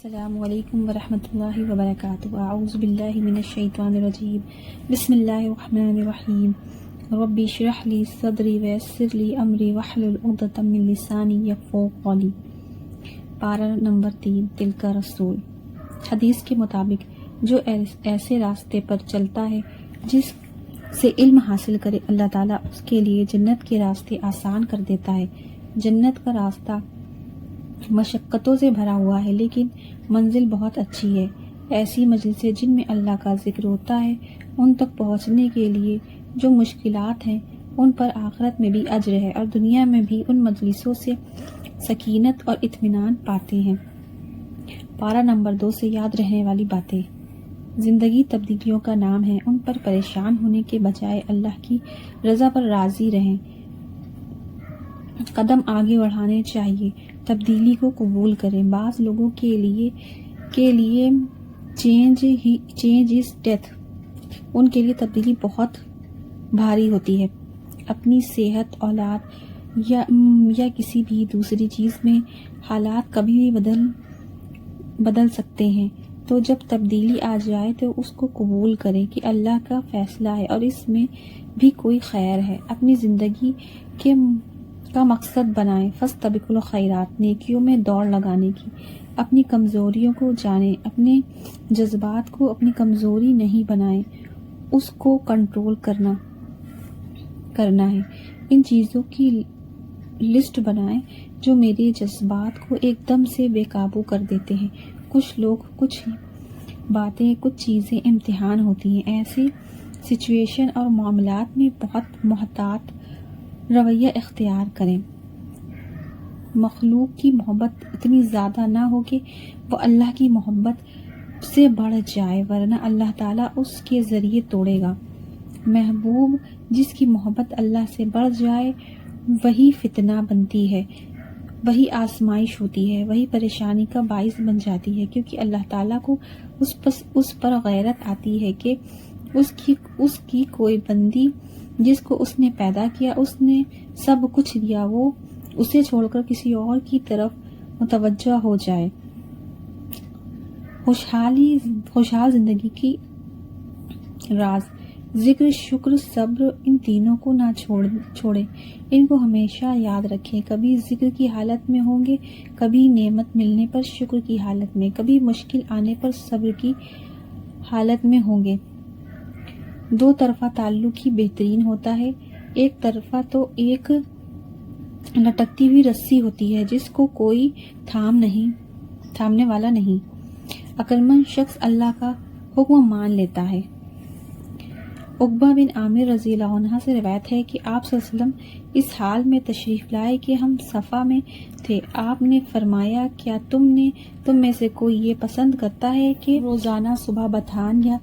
السلام علیکم ورحمۃ اللہ وبرکاتہ۔ اعوذ باللہ من الشیطان الرجیم، بسم اللہ الرحمن الرحیم۔ رب اشرح لی صدری ویسر لی امری واحلل عقدۃ من لسانی یفقہوا قولی۔ پارہ نمبر 3، تلک رسول۔ حدیث کے مطابق جو ایسے راستے پر چلتا ہے جس سے علم حاصل کرے، اللہ تعالیٰ اس کے لیے جنت کے راستے آسان کر دیتا ہے۔ جنت کا راستہ مشقتوں سے بھرا ہوا ہے لیکن منزل بہت اچھی ہے۔ ایسی مجلسیں جن میں اللہ کا ذکر ہوتا ہے، ان تک پہنچنے کے لیے جو مشکلات ہیں ان پر آخرت میں بھی اجر ہے اور دنیا میں بھی ان مجلسوں سے سکینت اور اطمینان پاتے ہیں۔ پارہ نمبر 2 سے یاد رہنے والی باتیں۔ زندگی تبدیلیوں کا نام ہے، ان پر پریشان ہونے کے بجائے اللہ کی رضا پر راضی رہیں، قدم آگے بڑھانے چاہیے، تبدیلی کو قبول کریں۔ بعض لوگوں کے لیے چینج از ڈیتھ، ان کے لیے تبدیلی بہت بھاری ہوتی ہے۔ اپنی صحت، اولاد یا کسی بھی دوسری چیز میں حالات کبھی بھی بدل سکتے ہیں، تو جب تبدیلی آ جائے تو اس کو قبول کریں کہ اللہ کا فیصلہ ہے اور اس میں بھی کوئی خیر ہے۔ اپنی زندگی کا مقصد بنائیں، فاستبقوا الخیرات، نیکیوں میں دوڑ لگانے کی۔ اپنی کمزوریوں کو جانیں، اپنے جذبات کو اپنی کمزوری نہیں بنائیں، اس کو کنٹرول کرنا ہے۔ ان چیزوں کی لسٹ بنائیں جو میرے جذبات کو ایک دم سے بے قابو کر دیتے ہیں۔ کچھ لوگ، کچھ باتیں، کچھ چیزیں امتحان ہوتی ہیں۔ ایسے سچویشن اور معاملات میں بہت محتاط رویہ اختیار کریں۔ مخلوق کی محبت اتنی زیادہ نہ ہو کہ وہ اللہ کی محبت سے بڑھ جائے، ورنہ اللہ تعالیٰ اس کے ذریعے توڑے گا۔ محبوب جس کی محبت اللہ سے بڑھ جائے وہی فتنہ بنتی ہے، وہی آزمائش ہوتی ہے، وہی پریشانی کا باعث بن جاتی ہے، کیونکہ اللہ تعالیٰ کو اس پر غیرت آتی ہے کہ اس کی کوئی بندی جس کو اس نے پیدا کیا، اس نے سب کچھ دیا، وہ اسے چھوڑ کر کسی اور کی طرف متوجہ ہو جائے۔ خوشحال زندگی کی راز، ذکر، شکر، صبر، ان تینوں کو نہ چھوڑیں، ان کو ہمیشہ یاد رکھیں۔ کبھی ذکر کی حالت میں ہوں گے، کبھی نعمت ملنے پر شکر کی حالت میں، کبھی مشکل آنے پر صبر کی حالت میں ہوں گے۔ دو طرفہ تعلق ہی بہترین ہوتا ہے، ایک طرفہ تو ایک لٹکتی ہوئی رسی ہوتی ہے جس کو کوئی تھامنے والا نہیں۔ عقلمند شخص اللہ کا حکم مان لیتا ہے۔ عقبہ بن عامر رضی اللہ عنہ سے روایت ہے کہ آپ صلی اللہ علیہ وسلم اس حال میں تشریف لائے کہ ہم صفا میں تھے۔ آپ نے فرمایا، کیا تم میں سے کوئی یہ پسند کرتا ہے کہ روزانہ صبح بطحان یا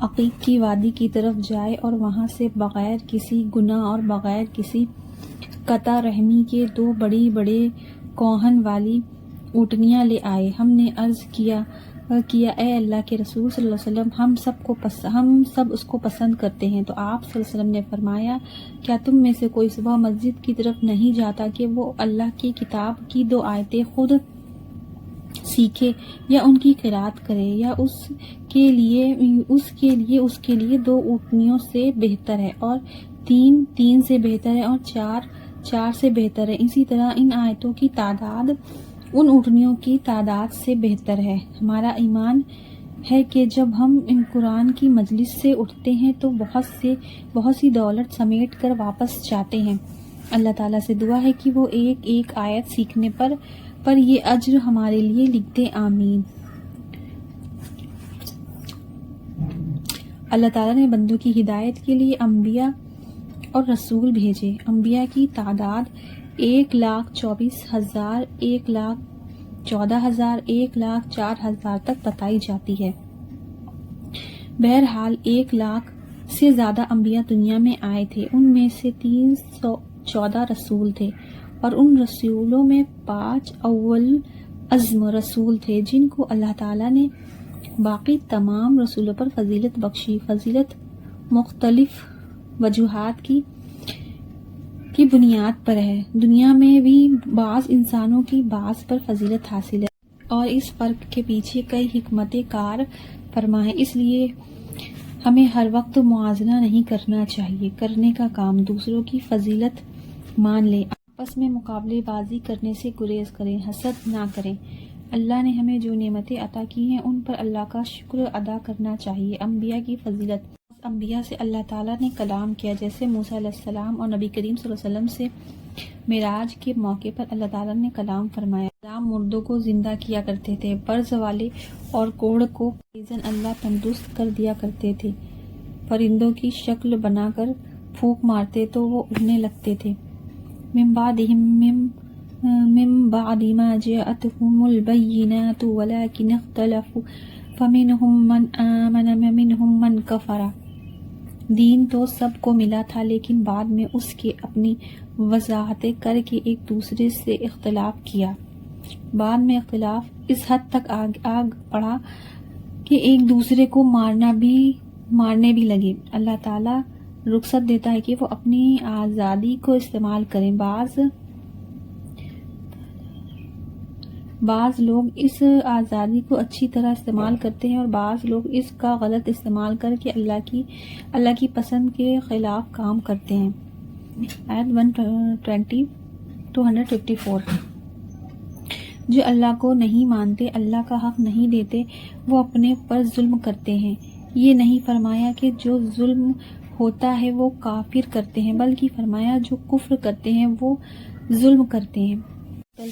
عقیق کی وادی کی طرف جائے اور وہاں سے بغیر کسی گناہ اور بغیر کسی قطع رحمی کے 2 بڑے کوہن والی اونٹنیاں لے آئے؟ ہم نے عرض کیا اے اللہ کے رسول صلی اللہ علیہ وسلم، ہم سب اس کو پسند کرتے ہیں۔ تو آپ صلی اللہ علیہ وسلم نے فرمایا، کیا تم میں سے کوئی صبح مسجد کی طرف نہیں جاتا کہ وہ اللہ کی کتاب کی 2 آیتیں خود سیکھے یا ان کی قرات کرے، یا اس کے لیے 2 اونٹنیوں سے بہتر ہے، اور 3 سے بہتر ہے، اور 4 سے بہتر ہے۔ اسی طرح ان آیتوں کی تعداد ان اونٹنیوں کی تعداد سے بہتر ہے۔ ہمارا ایمان ہے کہ جب ہم ان قرآن کی مجلس سے اٹھتے ہیں تو بہت سی دولت سمیٹ کر واپس جاتے ہیں۔ اللہ تعالیٰ سے دعا ہے کہ وہ ایک آیت سیکھنے پر یہ اجر ہمارے لیے لکھ دے، آمین۔ اللہ تعالیٰ نے بندوں کی ہدایت کے لیے انبیاء اور رسول بھیجے۔ انبیاء کی تعداد 1,24,000، 1,14,000، 1,04,000 تک بتائی جاتی ہے۔ بہرحال 1,00,000 سے زیادہ انبیاء دنیا میں آئے تھے، ان میں سے 314 رسول تھے، اور ان رسولوں میں 5 اول عزم رسول تھے جن کو اللہ تعالیٰ نے باقی تمام رسولوں پر فضیلت بخشی۔ فضیلت مختلف وجوہات کی بنیاد پر ہے۔ دنیا میں بھی بعض انسانوں کی بعض پر فضیلت حاصل ہے اور اس فرق کے پیچھے کئی حکمتیں کار فرما ہے۔ اس لیے ہمیں ہر وقت موازنہ نہیں کرنا چاہیے، کرنے کا کام دوسروں کی فضیلت مان لیں، آپس میں مقابلے بازی کرنے سے گریز کریں، حسد نہ کریں۔ اللہ نے ہمیں جو نعمتیں عطا کی ہیں ان پر اللہ کا شکر ادا کرنا چاہیے۔ انبیاء کی فضیلت، انبیاء سے اللہ تعالیٰ نے کلام کیا، جیسے موسیٰ علیہ السلام اور نبی کریم صلی اللہ علیہ وسلم سے معراج کے موقع پر اللہ تعالیٰ نے کلام فرمایا۔ کلام مردوں کو زندہ کیا کرتے تھے، برز والے اور کوڑ کو فیضاً اللہ تندرست کر دیا کرتے تھے، پرندوں کی شکل بنا کر پھونک مارتے تو وہ اڑنے لگتے تھے۔ من بعد ما جاءتهم البينات ولكن اختلفوا فمنهم من آمن ومنهم من كفر۔ دین تو سب کو ملا تھا، لیکن بعد میں اس کے اپنی وضاحتیں کر کے ایک دوسرے سے اختلاف کیا۔ بعد میں اختلاف اس حد تک آگ پڑا کہ ایک دوسرے کو مارنے بھی لگے۔ اللہ تعالیٰ رخصت دیتا ہے کہ وہ اپنی آزادی کو استعمال کریں۔ بعض لوگ اس آزادی کو اچھی طرح استعمال کرتے ہیں اور بعض لوگ اس کا غلط استعمال کر کے اللہ کی پسند کے خلاف کام کرتے ہیں۔ آیت 254۔ جو اللہ کو نہیں مانتے، اللہ کا حق نہیں دیتے، وہ اپنے پر ظلم کرتے ہیں۔ یہ نہیں فرمایا کہ جو ظلم ہوتا ہے وہ کافر کرتے ہیں، بلکہ فرمایا جو کفر کرتے ہیں وہ ظلم کرتے ہیں۔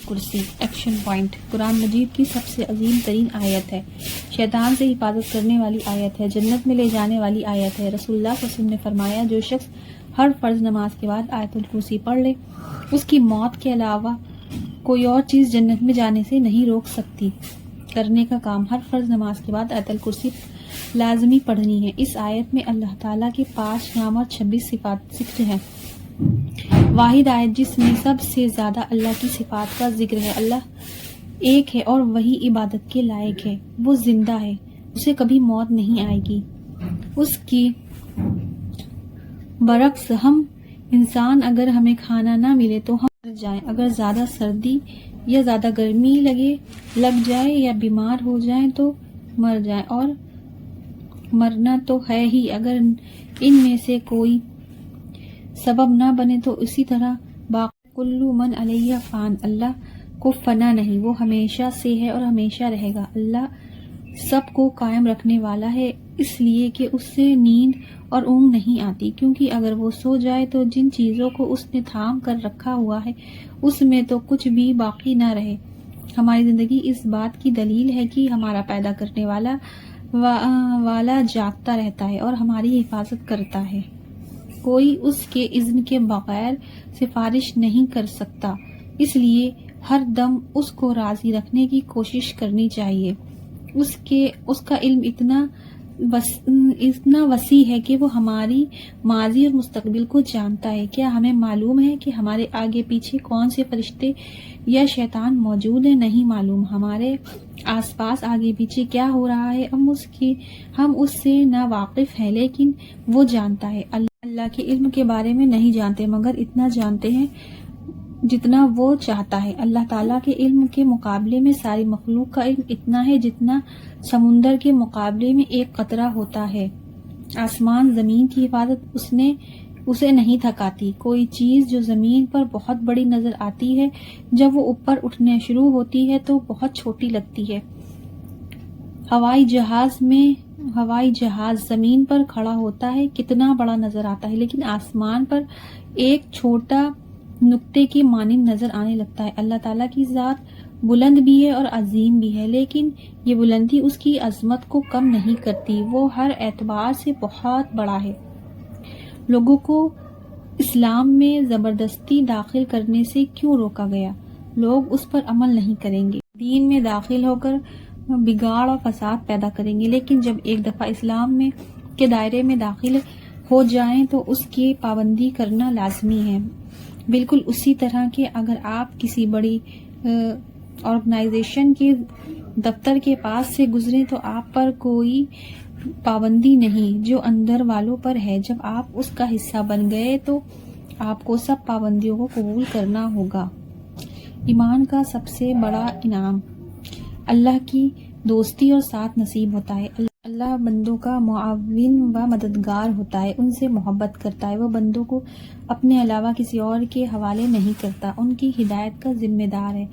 کرسی ایکشن پوائنٹ، قرآن مجید کی سب سے عظیم ترین آیت ہے، شیطان سے حفاظت کرنے والی آیت ہے، جنت میں لے جانے والی آیت ہے۔ رسول اللہ صلی اللہ علیہ وسلم نے فرمایا جو شخص ہر فرض نماز کے بعد آیت الکرسی پڑھ لے، اس کی موت کے علاوہ کوئی اور چیز جنت میں جانے سے نہیں روک سکتی۔ کرنے کا کام، ہر فرض نماز کے بعد آیت الکرسی لازمی پڑھنی ہے۔ اس آیت میں اللہ تعالیٰ کے 5 نام اور 26 صفات ذکر ہیں۔ واحد آیت جس میں سب سے زیادہ اللہ کی صفات کا ذکر ہے۔ اللہ ایک ہے اور وہی عبادت کے لائق ہے، وہ زندہ ہے، اسے کبھی موت نہیں آئے گی۔ اس کی برعکس ہم انسان، اگر ہمیں کھانا نہ ملے تو ہم مر جائیں، اگر زیادہ سردی یا زیادہ گرمی لگ جائے یا بیمار ہو جائیں تو مر جائیں، اور مرنا تو ہے ہی، اگر ان میں سے کوئی سبب نہ بنے تو اسی طرح باقی کل من علیہ فان، اللہ کو فنا نہیں، وہ ہمیشہ سے ہے اور ہمیشہ رہے گا۔ اللہ سب کو قائم رکھنے والا ہے، اس لیے کہ اس سے نیند اور اونگ نہیں آتی، کیونکہ اگر وہ سو جائے تو جن چیزوں کو اس نے تھام کر رکھا ہوا ہے اس میں تو کچھ بھی باقی نہ رہے۔ ہماری زندگی اس بات کی دلیل ہے کہ ہمارا پیدا کرنے والا جاگتا رہتا ہے اور ہماری حفاظت کرتا ہے، کوئی اس کے اذن کے بغیر سفارش نہیں کر سکتا، اس لیے ہر دم اس کو راضی رکھنے کی کوشش کرنی چاہیے۔ اس کا علم اتنا وسیع ہے کہ وہ ہماری ماضی اور مستقبل کو جانتا ہے۔ کیا ہمیں معلوم ہے کہ ہمارے آگے پیچھے کون سے فرشتے یا شیطان موجود ہیں؟ نہیں معلوم۔ ہمارے آس پاس آگے پیچھے کیا ہو رہا ہے ہم اس سے نا واقف ہیں، لیکن وہ جانتا ہے۔ اللہ کے علم کے بارے میں نہیں جانتے، مگر اتنا جانتے ہیں جتنا وہ چاہتا ہے۔ اللہ تعالیٰ کے علم کے مقابلے میں ساری مخلوق کا علم اتنا ہے جتنا سمندر کے مقابلے میں ایک قطرہ ہوتا ہے۔ آسمان زمین کی حفاظت اسے نہیں تھکاتی۔ کوئی چیز جو زمین پر بہت بڑی نظر آتی ہے، جب وہ اوپر اٹھنے شروع ہوتی ہے تو بہت چھوٹی لگتی ہے۔ ہوائی جہاز زمین پر کھڑا ہوتا ہے کتنا بڑا نظر آتا ہے، لیکن آسمان پر ایک چھوٹا نقطے کے مانند نظر آنے لگتا ہے۔ اللہ تعالیٰ کی ذات بلند بھی ہے اور عظیم بھی ہے، لیکن یہ بلندی اس کی عظمت کو کم نہیں کرتی، وہ ہر اعتبار سے بہت بڑا ہے۔ لوگوں کو اسلام میں زبردستی داخل کرنے سے کیوں روکا گیا؟ لوگ اس پر عمل نہیں کریں گے، دین میں داخل ہو کر بگاڑ اور فساد پیدا کریں گے، لیکن جب ایک دفعہ اسلام کے دائرے میں داخل ہو جائیں تو اس کی پابندی کرنا لازمی ہے۔ بالکل اسی طرح کہ اگر آپ کسی بڑی آرگنائزیشن کے دفتر کے پاس سے گزریں تو آپ پر کوئی پابندی نہیں جو اندر والوں پر ہے، جب آپ اس کا حصہ بن گئے تو آپ کو سب پابندیوں کو قبول کرنا ہوگا۔ ایمان کا سب سے بڑا انعام۔ اللہ کی دوستی اور ساتھ نصیب ہوتا ہے۔ اللہ بندوں کا معاون و مددگار ہوتا ہے، ان سے محبت کرتا ہے، وہ بندوں کو اپنے علاوہ کسی اور کے حوالے نہیں کرتا، ان کی ہدایت کا ذمہ دار ہے،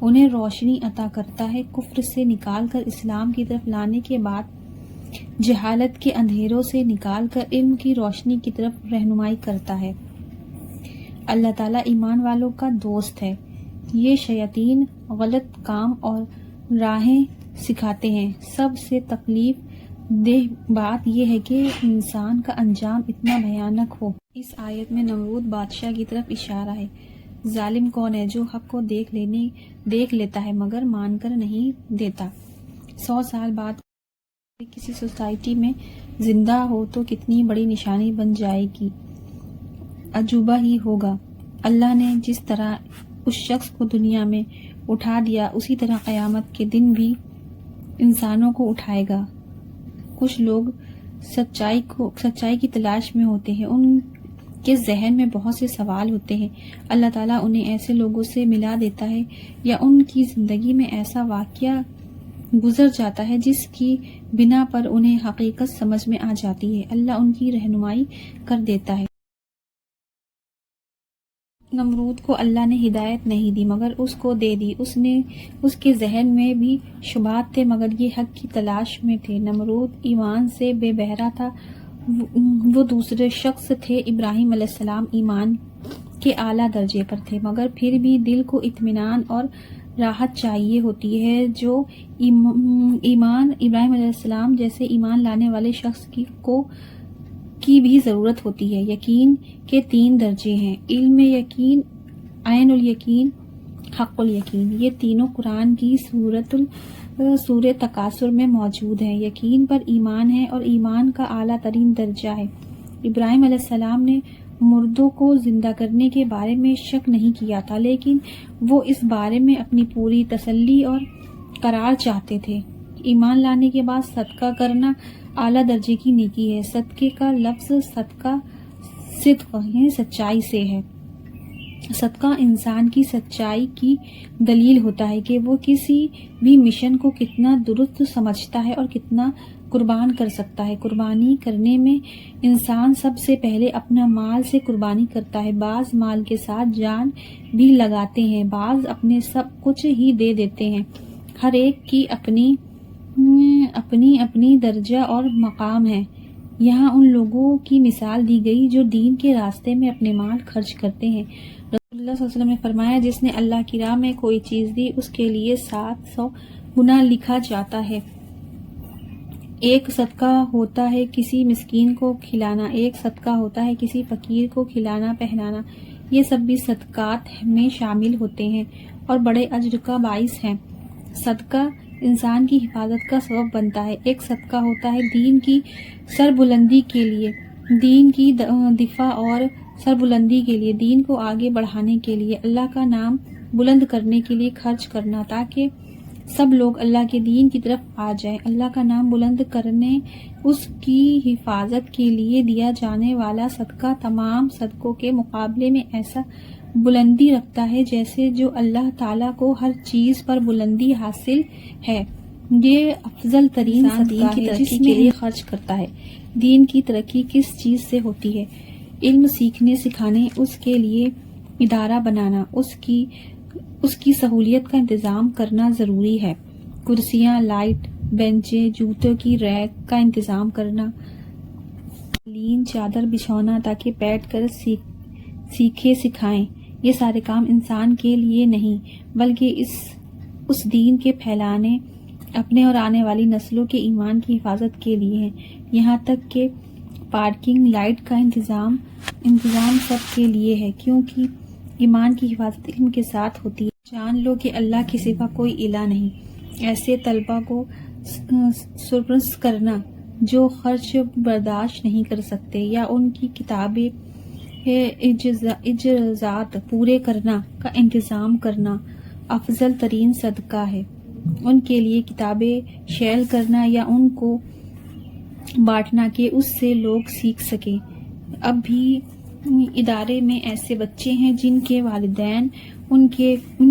انہیں روشنی عطا کرتا ہے، کفر سے نکال کر اسلام کی طرف لانے کے بعد جہالت کے اندھیروں سے نکال کر علم کی روشنی کی طرف رہنمائی کرتا ہے۔ اللہ تعالیٰ ایمان والوں کا دوست ہے۔ یہ شیاطین غلط کام اور راہیں سکھاتے ہیں۔ سب سے تکلیف دہ بات یہ ہے کہ انسان کا انجام اتنا بھیانک ہو۔ اس آیت میں نمرود بادشاہ کی طرف اشارہ ہے۔ ظالم کون ہے؟ جو حق کو دیکھ لیتا ہے مگر مان کر نہیں دیتا۔ 100 سال بعد کسی سوسائٹی میں زندہ ہو تو کتنی بڑی نشانی بن جائے گی، عجوبہ ہی ہوگا۔ اللہ نے جس طرح اس شخص کو دنیا میں اٹھا دیا اسی طرح قیامت کے دن بھی انسانوں کو اٹھائے گا۔ کچھ لوگ سچائی کی تلاش میں ہوتے ہیں، ان کے ذہن میں بہت سے سوال ہوتے ہیں، اللہ تعالیٰ انہیں ایسے لوگوں سے ملا دیتا ہے یا ان کی زندگی میں ایسا واقعہ گزر جاتا ہے جس کی بنا پر انہیں حقیقت سمجھ میں آ جاتی ہے، اللہ ان کی رہنمائی کر دیتا ہے۔ نمرود کو اللہ نے ہدایت نہیں دی مگر اس کو دے دی، اس کے ذہن میں بھی شبہات تھے مگر یہ حق کی تلاش میں تھے۔ نمرود ایمان سے بے بہرا تھا، وہ دوسرے شخص تھے۔ ابراہیم علیہ السلام ایمان کے اعلیٰ درجے پر تھے مگر پھر بھی دل کو اطمینان اور راحت چاہیے ہوتی ہے جو ابراہیم علیہ السلام جیسے ایمان لانے والے شخص کی بھی ضرورت ہوتی ہے۔ یقین کے 3 درجے ہیں، علم یقین، عین الیقین، حق الیقین۔ یہ تینوں قرآن کی سورہ تکاثر میں موجود ہیں۔ یقین پر ایمان ہے اور ایمان کا اعلیٰ ترین درجہ ہے۔ ابراہیم علیہ السلام نے مردوں کو زندہ کرنے کے بارے میں شک نہیں کیا تھا لیکن وہ اس بارے میں اپنی پوری تسلی اور قرار چاہتے تھے۔ ایمان لانے کے بعد صدقہ کرنا اعلیٰ درجے کی نیکی ہے۔ صدقے کا لفظ صدقہ صدق یعنی سچائی سے ہے۔ صدقہ انسان کی سچائی کی دلیل ہوتا ہے کہ وہ کسی بھی مشن کو کتنا درست سمجھتا ہے اور کتنا قربان کر سکتا ہے۔ قربانی کرنے میں انسان سب سے پہلے اپنا مال سے قربانی کرتا ہے، بعض مال کے ساتھ جان بھی لگاتے ہیں، بعض اپنے سب کچھ ہی دے دیتے ہیں۔ ہر ایک کی اپنی درجہ اور مقام ہے۔ یہاں ان لوگوں کی مثال دی گئی جو دین کے راستے میں اپنے مال خرچ کرتے ہیں۔ رسول اللہ صلی اللہ علیہ وسلم نے فرمایا، جس نے اللہ کی راہ میں کوئی چیز دی اس کے لیے 700 گنا لکھا جاتا ہے۔ ایک صدقہ ہوتا ہے کسی مسکین کو کھلانا، ایک صدقہ ہوتا ہے کسی فقیر کو کھلانا پہنانا، یہ سب بھی صدقات میں شامل ہوتے ہیں اور بڑے اجر کا باعث ہیں۔ صدقہ انسان کی حفاظت کا سبب بنتا ہے۔ ایک صدقہ ہوتا ہے دین کی سربلندی کے لیے، دین کی دفاع اور سربلندی کے لیے، دین کو آگے بڑھانے کے لیے، اللہ کا نام بلند کرنے کے لیے خرچ کرنا تاکہ سب لوگ اللہ کے دین کی طرف آ جائیں۔ اللہ کا نام بلند کرنے، اس کی حفاظت کے لیے دیا جانے والا صدقہ تمام صدقوں کے مقابلے میں ایسا بلندی رکھتا ہے جیسے جو اللہ تعالیٰ کو ہر چیز پر بلندی حاصل ہے۔ یہ افضل ترین صدقہ ہے جس میں لیے خرچ کرتا ہے۔ دین کی ترقی کس چیز سے ہوتی ہے؟ علم سیکھنے سکھانے، اس کے لیے ادارہ بنانا، اس کی سہولیت کا انتظام کرنا ضروری ہے۔ کرسیاں، لائٹ، بینچیں، جوتوں کی ریک کا انتظام کرنا، قالین چادر بچھونا تاکہ بیٹھ کر سیکھے سکھائیں، یہ سارے کام انسان کے لیے نہیں بلکہ اس دین کے پھیلانے، اپنے اور آنے والی نسلوں کے ایمان کی حفاظت کے لیے ہیں۔ یہاں تک کہ پارکنگ لائٹ کا انتظام سب کے لیے ہے، کیونکہ ایمان کی حفاظت علم کے ساتھ ہوتی ہے۔ جان لو کہ اللہ کے سوا کوئی الہ نہیں۔ ایسے طلبہ کو سرپرست کرنا جو خرچ برداشت نہیں کر سکتے یا ان کی کتابیں اجازات پورے کرنا کا انتظام کرنا افضل ترین صدقہ ہے۔ ان کے لیے کتابیں شیل کرنا یا ان کو بانٹنا کہ اس سے لوگ سیکھ سکیں۔ اب بھی ادارے میں ایسے بچے ہیں جن کے والدین ان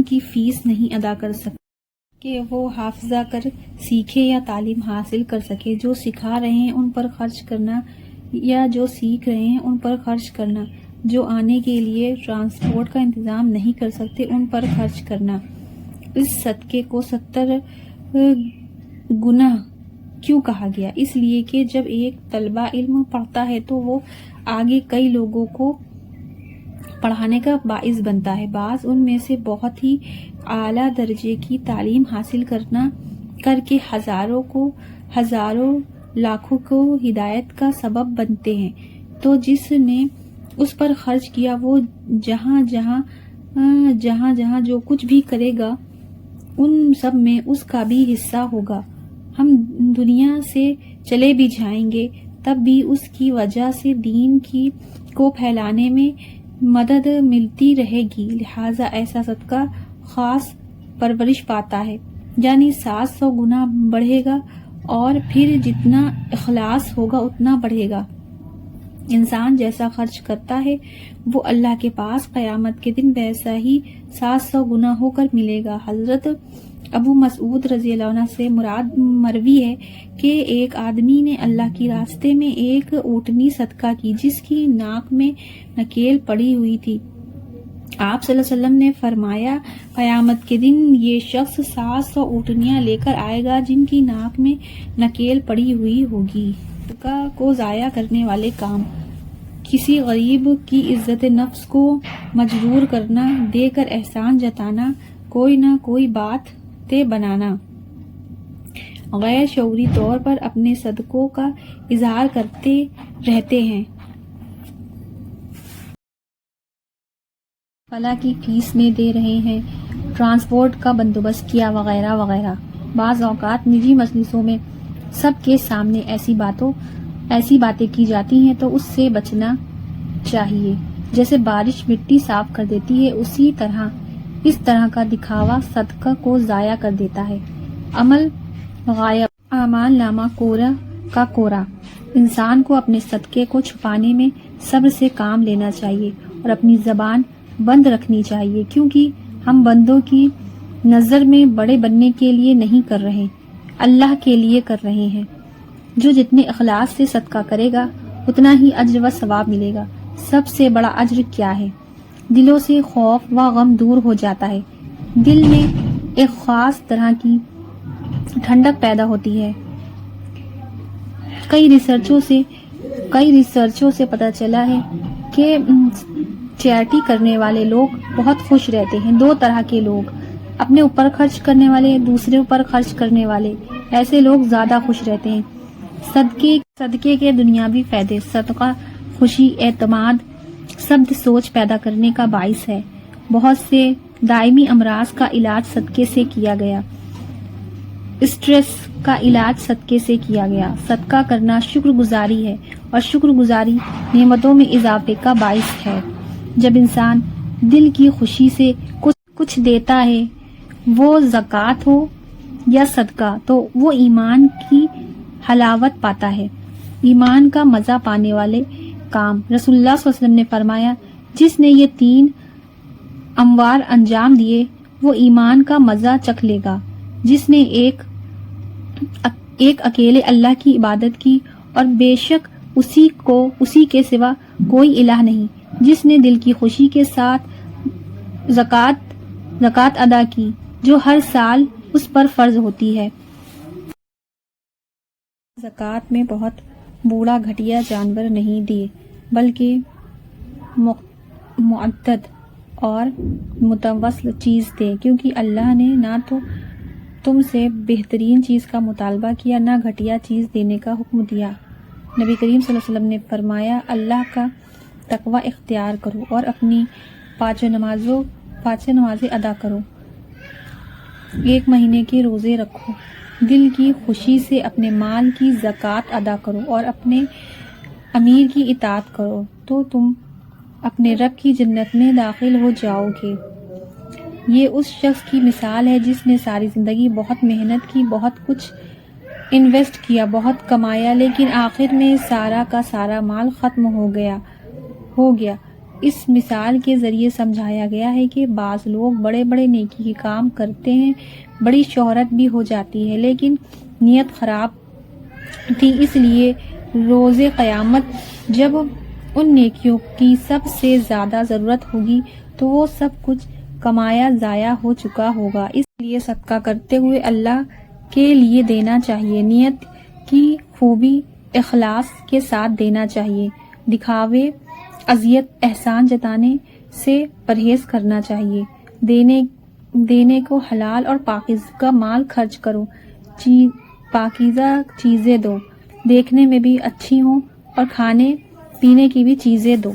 کی فیس نہیں ادا کر سکتے۔ کہ وہ حافظہ کر سیکھے یا تعلیم حاصل کر سکے. جو سکھا رہے ہیں ان پر خرچ کرنا یا جو سیکھ رہے ہیں ان پر خرچ کرنا. جو آنے کے لیے ٹرانسپورٹ کا انتظام نہیں کر سکتے ان پر خرچ کرنا. اس صدقے کو 70 گنا کیوں کہا گیا؟ اس لیے کہ جب ایک طالب علم پڑھتا ہے تو وہ آگے کئی لوگوں کو پڑھانے کا باعث بنتا ہے. بعض ان میں سے بہت ہی اعلیٰ درجے کی تعلیم حاصل کر کے ہزاروں لاکھوں کو ہدایت کا سبب بنتے ہیں. تو جس نے اس پر خرچ کیا وہ جہاں جہاں جو کچھ بھی کرے گا ان سب میں اس کا بھی حصہ ہوگا. ہم دنیا سے چلے بھی جائیں گے تب بھی اس کی وجہ سے دین کو پھیلانے میں مدد ملتی رہے گی. لہٰذا ایسا صدقہ خاص پرورش پاتا ہے، یعنی 700 گنا بڑھے گا اور پھر جتنا اخلاص ہوگا اتنا بڑھے گا. انسان جیسا خرچ کرتا ہے وہ اللہ کے پاس قیامت کے دن ویسا ہی 700 گنا ہو کر ملے گا. حضرت ابو مسعود رضی اللہ عنہ سے مروی ہے کہ ایک آدمی نے اللہ کی راستے میں ایک اونٹنی صدقہ کی جس کی ناک میں نکیل پڑی ہوئی تھی. آپ صلی اللہ علیہ وسلم نے فرمایا قیامت کے دن یہ شخص 700 اونٹنیاں لے کر آئے گا جن کی ناک میں نکیل پڑی ہوئی ہوگی. صدقہ کو ضائع کرنے والے کام: کسی غریب کی عزت نفس کو مجرور کرنا، دے کر احسان جتانا، کوئی نہ کوئی بات طے بنانا. غیر شعوری طور پر اپنے صدقوں کا اظہار کرتے رہتے ہیں. فلاں کی فیس میں دے رہے ہیں، ٹرانسپورٹ کا بندوبست کیا، وغیرہ وغیرہ. بعض اوقات نجی مجلسوں میں سب کے سامنے ایسی باتیں کی جاتی ہیں تو اس سے بچنا چاہیے. جیسے بارش مٹی صاف کر دیتی ہے اس طرح کا دکھاوا صدقہ کو ضائع کر دیتا ہے. عمل غائب، اعمال نامہ کورا. انسان کو اپنے صدقے کو چھپانے میں صبر سے کام لینا چاہیے اور اپنی زبان بند رکھنی چاہیے، کیونکہ ہم بندوں کی نظر میں بڑے بننے کے لیے نہیں کر رہے، اللہ کے لیے کر رہے ہیں. جو جتنے اخلاص سے صدقہ کرے گا اتنا ہی اجر و ثواب ملے گا. سب سے بڑا اجر کیا ہے؟ دلوں سے خوف و غم دور ہو جاتا ہے. دل میں ایک خاص طرح کی ٹھنڈک پیدا ہوتی ہے. کئی ریسرچوں سے پتہ چلا ہے کہ چیریٹی کرنے والے لوگ بہت خوش رہتے ہیں. 2 طرح کے لوگ: اپنے اوپر خرچ کرنے والے، دوسرے اوپر خرچ کرنے والے. ایسے لوگ زیادہ خوش رہتے ہیں. صدقے کے دنیاوی فائدے: صدقہ خوشی، اعتماد، سبز سوچ پیدا کرنے کا باعث ہے. بہت سے دائمی امراض کا علاج صدقے سے کیا گیا. اسٹریس کا علاج صدقے سے کیا گیا. صدقہ کرنا شکر گزاری ہے اور شکر گزاری نعمتوں میں اضافے کا باعث ہے. جب انسان دل کی خوشی سے کچھ دیتا ہے، وہ زکوٰۃ ہو یا صدقہ، تو وہ ایمان کی حلاوت پاتا ہے. ایمان کا مزہ پانے والے کام: رسول اللہ صلی اللہ علیہ وسلم نے فرمایا جس نے یہ 3 امور انجام دیے وہ ایمان کا مزہ چکھ لے گا. جس نے ایک اکیلے اللہ کی عبادت کی اور بے شک اسی کے سوا کوئی الہ نہیں. جس نے دل کی خوشی کے ساتھ زکوٰۃ ادا کی جو ہر سال اس پر فرض ہوتی ہے. زکوٰۃ میں بہت بوڑھا گھٹیا جانور نہیں دیے بلکہ معدد اور متوسط چیز دے، کیونکہ اللہ نے نہ تو تم سے بہترین چیز کا مطالبہ کیا نہ گھٹیا چیز دینے کا حکم دیا. نبی کریم صلی اللہ علیہ وسلم نے فرمایا اللہ کا تقوی اختیار کرو اور اپنی 5 نمازیں ادا کرو. 1 مہینے کے روزے رکھو. دل کی خوشی سے اپنے مال کی زکوٰۃ ادا کرو اور اپنے امیر کی اطاعت کرو تو تم اپنے رب کی جنت میں داخل ہو جاؤ گے. یہ اس شخص کی مثال ہے جس نے ساری زندگی بہت محنت کی، بہت کچھ انویسٹ کیا، بہت کمایا، لیکن آخر میں سارا کا سارا مال ختم ہو گیا. اس مثال کے ذریعے سمجھایا گیا ہے کہ بعض لوگ بڑے بڑے نیکی کے کام کرتے ہیں، بڑی شہرت بھی ہو جاتی ہے، لیکن نیت خراب تھی، اس لیے روز قیامت جب ان نیکیوں کی سب سے زیادہ ضرورت ہوگی تو وہ سب کچھ کمایا ضائع ہو چکا ہوگا۔ اس لیے صدقہ کرتے ہوئے اللہ کے لیے دینا چاہیے، نیت کی خوبی اخلاص کے ساتھ دینا چاہیے، دکھاوے، اذیت، احسان جتانے سے پرہیز کرنا چاہیے، دینے کو حلال اور پاکیزہ مال خرچ کرو، پاکیزہ چیزیں دو، دیکھنے میں بھی اچھی ہوں اور کھانے پینے کی بھی چیزیں دو۔